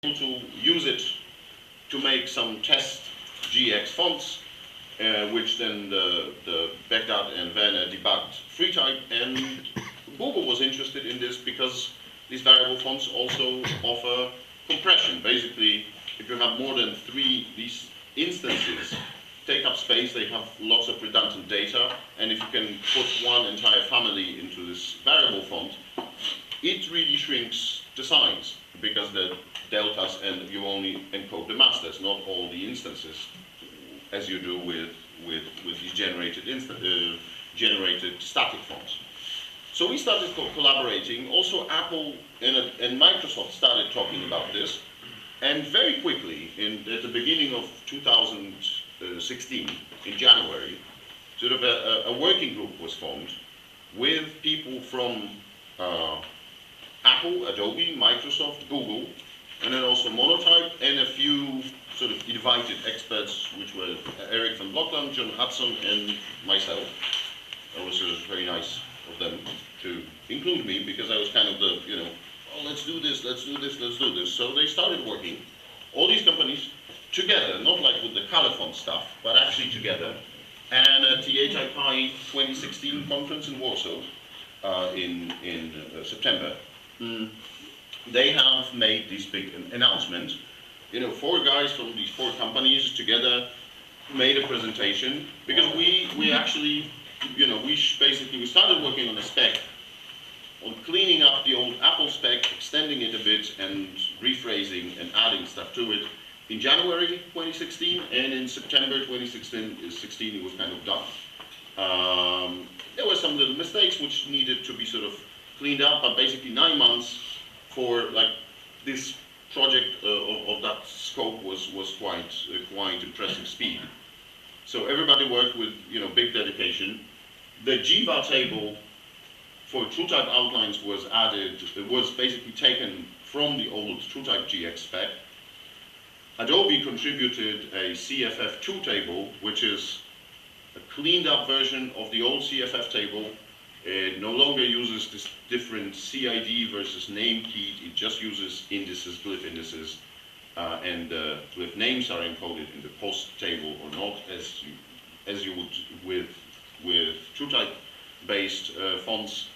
to use it to make some test GX fonts, which then the Baghdad and Werner debugged FreeType, and Google was interested in this because these variable fonts also offer compression. Basically, if you have more than 3 these instances, take up space, they have lots of redundant data, and if you can put one entire family into this variable font, it really shrinks the size, because the deltas, and you only encode the masters, not all the instances, as you do with these generated static fonts. So we started collaborating. Also, Apple and Microsoft started talking about this, and very quickly, at the beginning of 2016, in January, sort of a working group was formed with people from Apple, Adobe, Microsoft, Google, and then also Monotype, and a few sort of invited experts, which were Eric van Blokland, John Hudson, and myself. It was very nice of them to include me, because I was kind of the, oh, let's do this, let's do this, let's do this. So they started working, all these companies, together, not like with the color font stuff, but actually together. And at the HIPI 2016 conference in Warsaw, in September, they have made this big announcement. 4 guys from these 4 companies together made a presentation, because we actually, we started working on a spec, on cleaning up the old Apple spec, extending it a bit, and rephrasing and adding stuff to it in January 2016, and in September 2016 it was kind of done. There were some little mistakes which needed to be sort of cleaned up, but basically 9 months for like this project of that scope was quite impressive speed. So everybody worked with big dedication. The Jiva table for TrueType outlines was added. It was basically taken from the old TrueType GX spec. Adobe contributed a CFF2 table, which is a cleaned up version of the old CFF table. It no longer uses this different CID versus name key. It just uses indices, glyph indices, and glyph names are encoded in the post table or not, as you would with TrueType based fonts.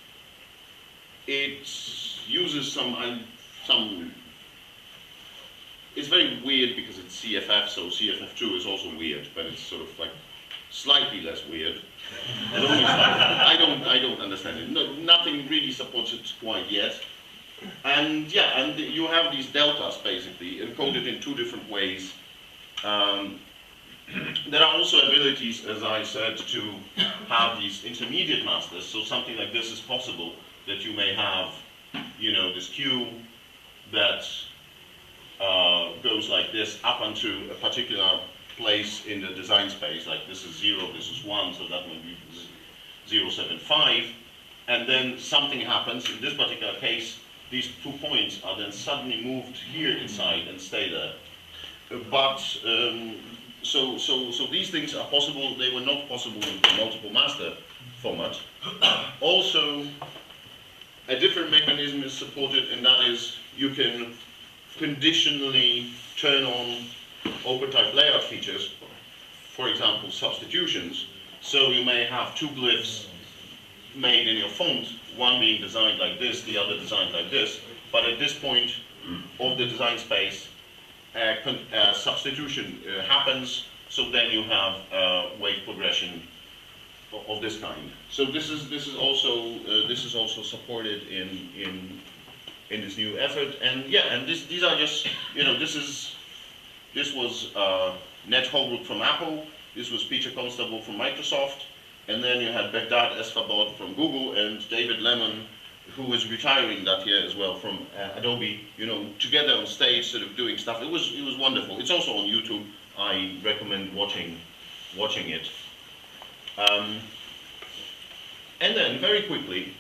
It uses some. It's very weird because it's CFF, so CFF2 is also weird, but it's sort of like slightly less weird. And only slightly. I don't understand it. No, nothing really supports it quite yet. And yeah, and you have these deltas basically encoded in 2 different ways. There are also abilities, as I said, to have these intermediate masters. So something like this is possible, that you may have, this queue that goes like this up onto a particular place in the design space, like this is 0, this is 1, so that would be 0, 7, 5, and then something happens. In this particular case, these 2 points are then suddenly moved here inside and stay there. But so these things are possible. They were not possible in the multiple master format. Also, a different mechanism is supported, and that is you can conditionally turn on OpenType layout features, for example, substitutions. So you may have 2 glyphs made in your font, one being designed like this, the other designed like this, but at this point of the design space, substitution happens, so then you have wave progression of this kind. So this is also supported in this new effort, and yeah, and these are just this was Ned Holbrook from Apple, this was Peter Constable from Microsoft, and then you had Baghdad Esfabod from Google, and David Lemon, who is retiring that year as well, from Adobe, together on stage, sort of doing stuff. It was wonderful. It's also on YouTube. I recommend watching it. And then very quickly,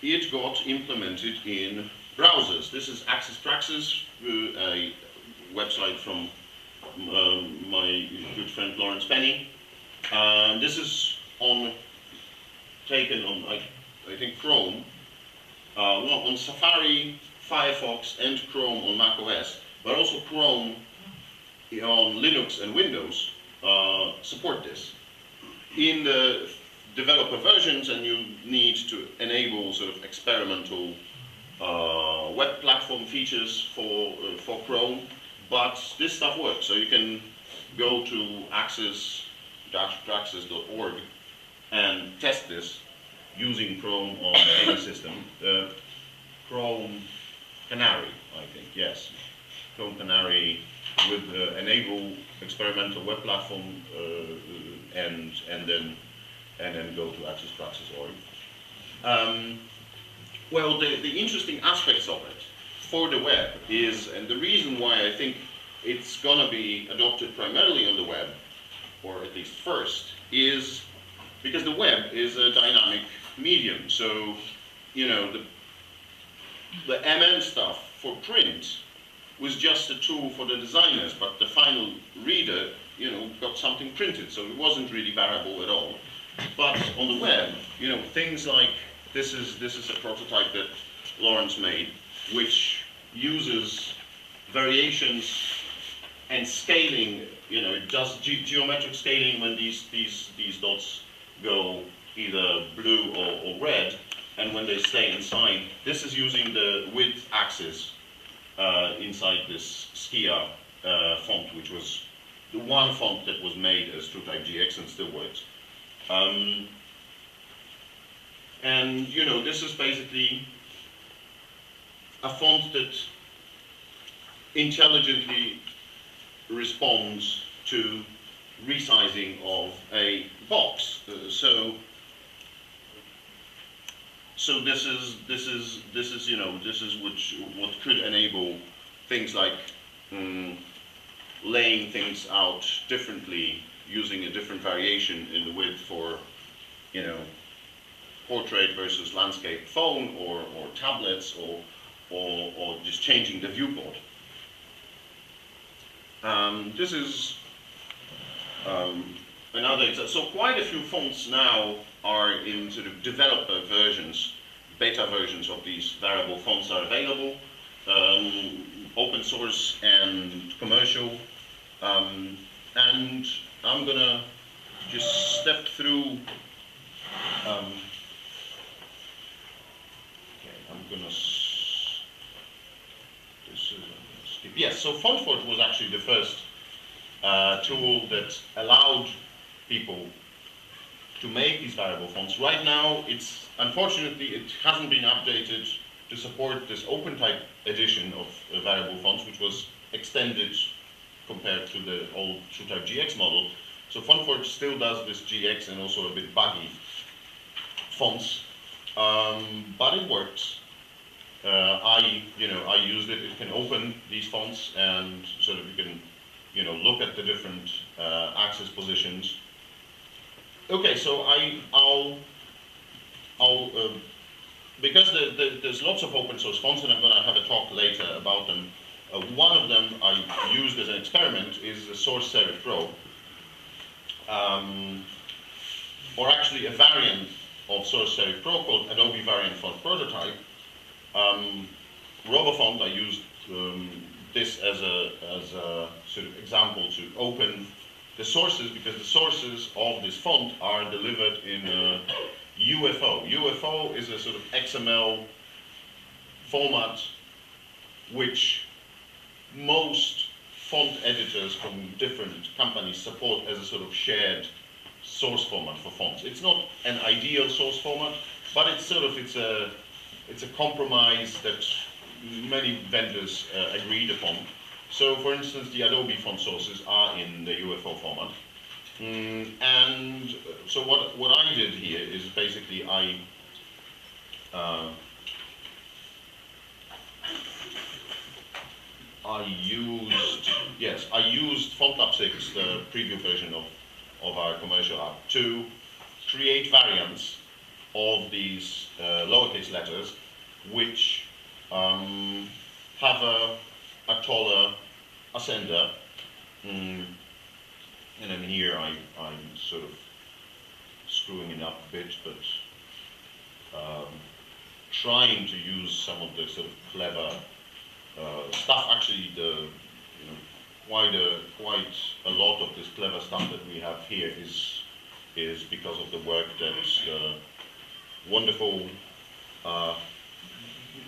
it got implemented in browsers. This is Axis Praxis, a website from my good friend Lawrence Penny. This is taken on, I think, Chrome. On Safari, Firefox and Chrome on Mac OS, but also Chrome on Linux and Windows support this. In the developer versions, and you need to enable sort of experimental web platform features for Chrome, but this stuff works. So you can go to access-access.org and test this using Chrome on any system. Chrome Canary, I think, yes. Chrome Canary with enable experimental web platform and then go to access-access.org. Well, the interesting aspects of it for the web is, and the reason why I think it's going to be adopted primarily on the web, or at least first, is because the web is a dynamic medium. So, you know, the MN stuff for print was just a tool for the designers, but the final reader, you know, got something printed, so it wasn't really variable at all. But on the web, you know, things like this is a prototype that Lawrence made, which uses variations and scaling. You know, it does geometric scaling when these dots go either blue or red, and when they stay inside. This is using the width axis inside this Skia font, which was the one font that was made as TrueType GX and still works. And you know, this is basically a font that intelligently responds to resizing of a box. So this is you know, this is what could enable things like laying things out differently, using a different variation in the width for, you know, portrait versus landscape phone or tablets or just changing the viewport. This is another example. So quite a few fonts now are in sort of developer versions, beta versions of these variable fonts are available, open source and commercial. And I'm gonna just step through. Skip. Yes, so FontForge was actually the first tool that allowed people to make these variable fonts. Right now, unfortunately it hasn't been updated to support this OpenType edition of variable fonts, which was extended compared to the old TrueType GX model. So FontForge still does this GX and also a bit buggy fonts, but it works. I used it. It can open these fonts, and sort of you can, you know, look at the different axis positions. Okay, so I'll because there's lots of open source fonts, and I'm going to have a talk later about them. One of them I used as an experiment is the Source Serif Pro, or actually a variant of Source Serif Pro called Adobe Variant Font Prototype. RoboFont, I used this as a sort of example to open the sources, because the sources of this font are delivered in UFO. UFO is a sort of XML format which most font editors from different companies support as a sort of shared source format for fonts. It's not an ideal source format, but it's a compromise that many vendors agreed upon. So, for instance, the Adobe font sources are in the UFO format. And so what I did here is basically I used FontLab 6, the preview version of our commercial app, to create variants of these lowercase letters, which have a taller ascender. And then here I'm sort of screwing it up a bit, but trying to use some of the sort of clever stuff. Actually, quite a lot of this clever stuff that we have here is because of the work that wonderful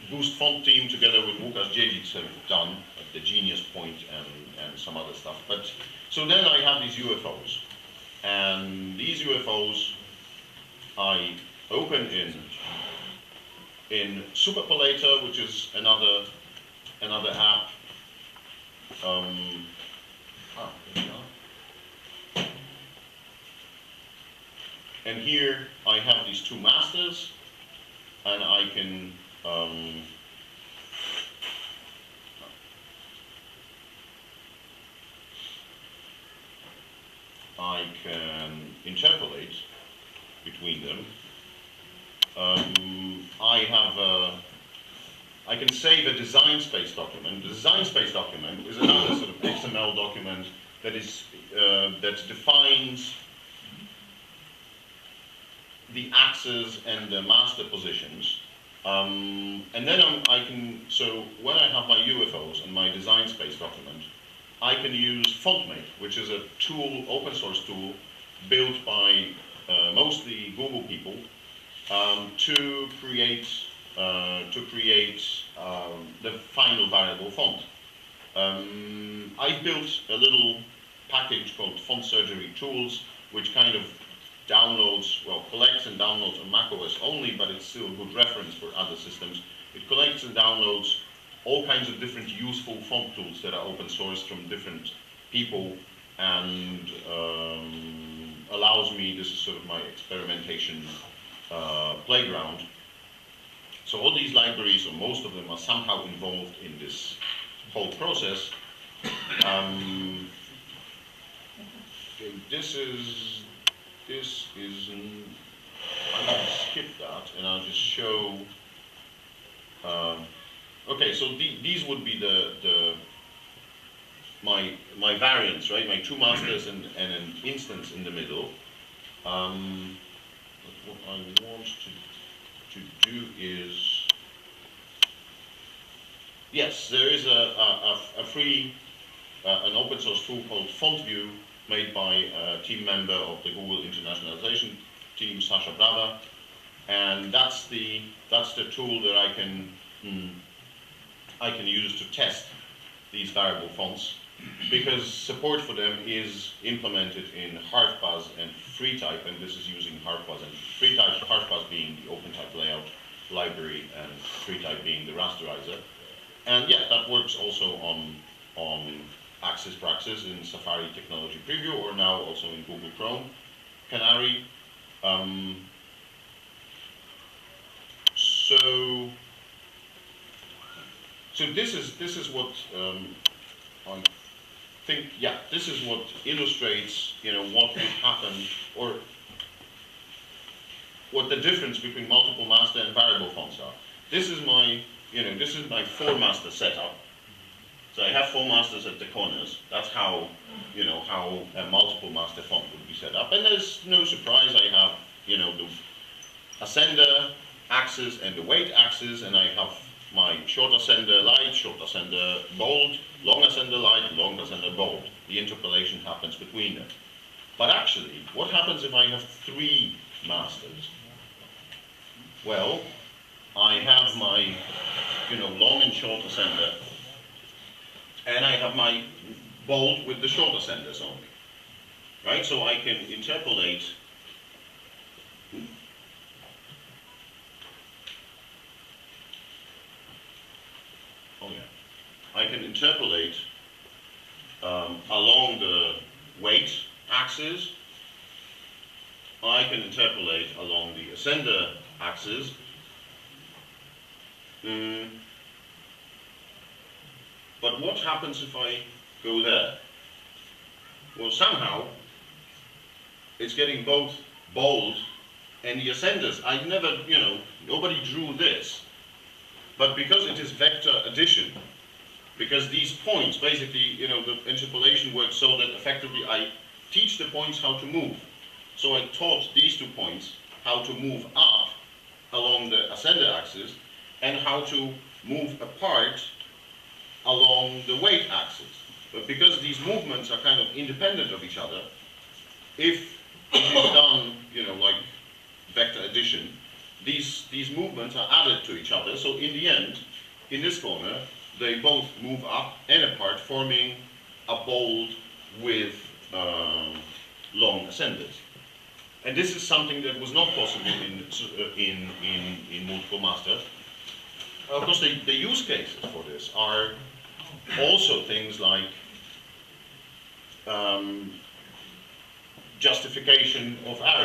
Boost Font team together with Łukasz Dziedzic have done, at the Genius Point and some other stuff. But so then I have these UFOs, and these UFOs I open in Superpolator, which is another app. There we are. And here I have these two masters, and I can interpolate between them. I can save a design space document. The design space document is another sort of XML document that is that defines the axes and the master positions. And then so when I have my UFOs and my design space document, I can use FontMate, which is a tool, open source tool, built by mostly Google people, to create the final variable font. I built a little package called Font Surgery Tools, which kind of downloads, well, collects and downloads on macOS only, but it's still a good reference for other systems. It collects and downloads all kinds of different useful font tools that are open source from different people, and allows me, this is sort of my experimentation playground. So all these libraries, or most of them, are somehow involved in this whole process. I'm going to skip that, and I'll just show. Okay, so these would be my variants, right? My two masters and an instance in the middle. But what I want to do is, yes, there is a free, an open source tool called FontView, made by a team member of the Google Internationalization team, Sasha Brava, and that's the tool that I can use to test these variable fonts, because support for them is implemented in HarfPass and FreeType, and this is using HarfPass and FreeType, HarfPass being the OpenType layout library and FreeType being the rasterizer. And yeah, that works also on Axis Praxis in Safari Technology Preview, or now also in Google Chrome Canary. So this is what I think. Yeah, this is what illustrates, what would happen, or what the difference between multiple master and variable fonts are. This is my, this is my 4-master setup. So I have 4 masters at the corners. That's how, how a multiple master font would be set up. And there's no surprise. I have, the ascender axis and the weight axis, and I have my short ascender light, short ascender bold, long ascender light, long ascender bold. The interpolation happens between them. But actually, what happens if I have 3 masters? Well, I have my, long and short ascender, and I have my bold with the short ascenders only, right? So I can interpolate along the weight axis. I can interpolate along the ascender axis. But what happens if I go there? Well, somehow it's getting both bold and the ascenders. I never, nobody drew this. But because it is vector addition, because these points, basically, the interpolation works so that effectively I teach the points how to move. So I taught these 2 points how to move up along the ascending axis and how to move apart along the weight axis. But because these movements are kind of independent of each other, if it is done, you know, like vector addition, these movements are added to each other, so in the end, in this corner, they both move up and apart, forming a bold with long ascenders. And this is something that was not possible in multiple master. Of course, the use cases for this are also things like justification of error.